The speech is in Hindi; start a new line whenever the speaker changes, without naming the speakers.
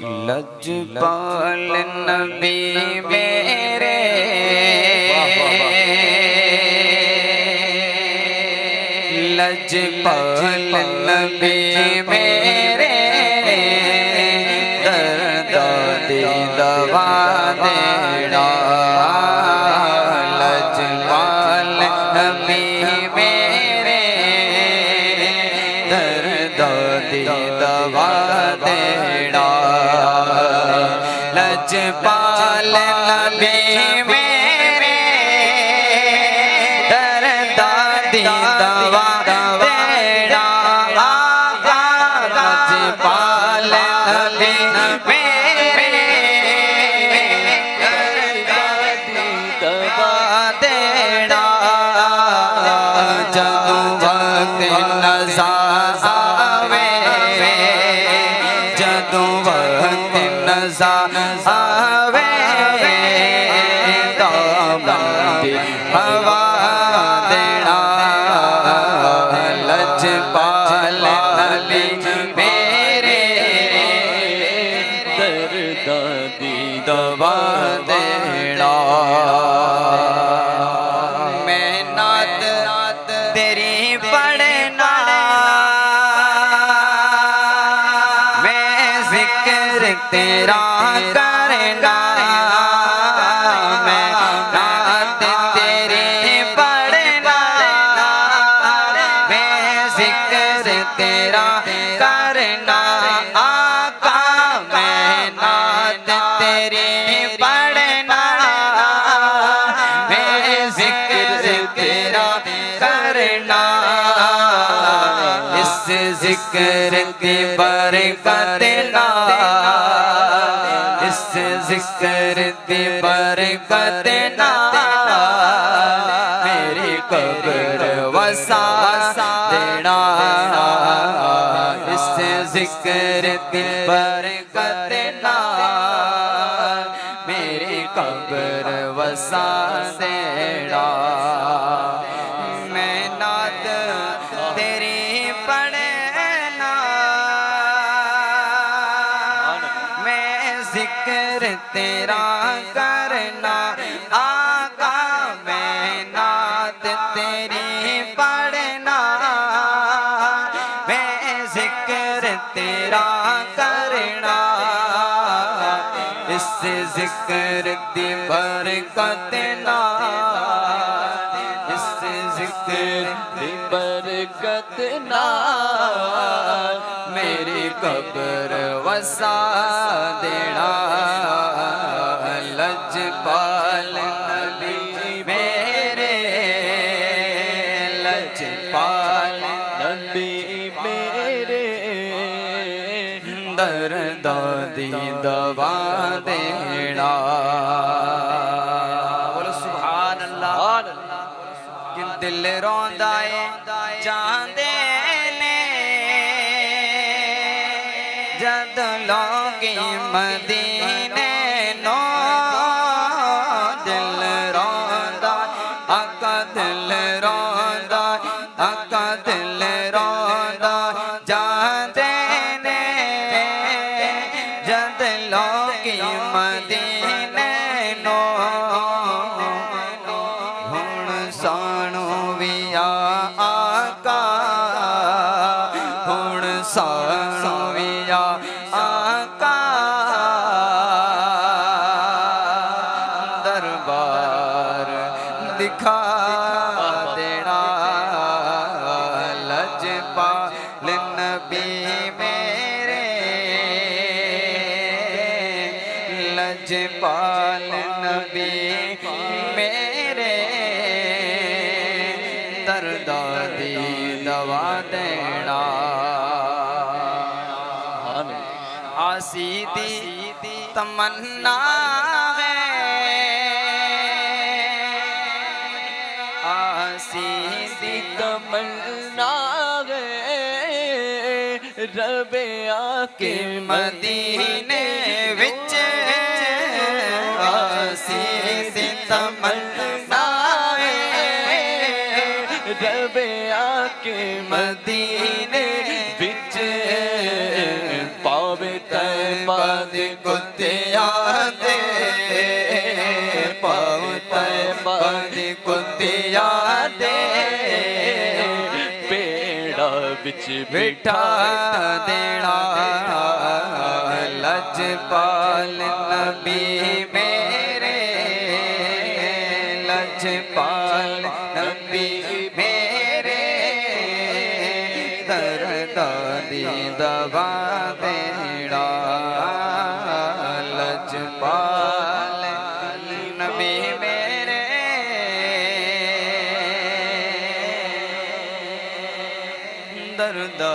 लजपाल नबी मेरे लजपाल नबी मेरे दर्द दी दवा देना लजपाल नबी मेरे दर्द दी दवा देना लजपाल नबी मेरे दर्द दी दवा देना लजपाल नबी मेरे दर्द दी दवा देना जदों वक्त नज़र आवे जदों वक्त नज़र आवे दामन हवा देना लजपाल नबी मेरे दर्द दी दवा देना मैं नात तेरी पढ़ना मैं जिक्र तेरा करना मैं नात तेरी पढ़ना मैं जिक्र तेरा करना आका मैं नात तेरी पढ़ना मैं जिक्र तेरा करना इस जिक्र की बरकत ना इस जिक्र की बरकत ना मेरी कब्र वसा देना इस जिक्र की बरकत ना मेरी कब्र वसा देना मैं नात तेरी पढ़ना मैं जिक्र तेरा करना आका मैं नात तेरी पढ़ना मैं जिक्र तेरा करना इस जिक्र दी बरकत ना इस जिक्र दी बरकत ना मेरी कब्र वसा देना लजपाल नबी मेरे लजपाल नबी मेरे दर्द दी दवा देना बोलो सुभान अल्लाह कि दिल रोंदा है चांदे ने जद लोगी मदीने नो दिल रोंदा आका दिल रोंदा आका दिल रोंदा चांदे ने जद लोगी मदीने नो हुण सानू भी आका हुण सानू भी आका दरबार दिखा देना लजपाल नबी मेरे लजपाल नबी मेरे दर्द दी दवा देना आसी दी तमन्ना है आसी दी तमन्ना है रबे आके मदीने विच आसी दी तमन्ना है रबे आके मदीने विच पावे तैबा दे कुत्तियां दे पाँव तैयबा दे कुत्तियां दे पेड़ा बिच बिठा देना लजपाल नबी मेरे लजपाल नबी मेरे दर्दा दी दवा देना लजपाल नबी मेरे दर्दा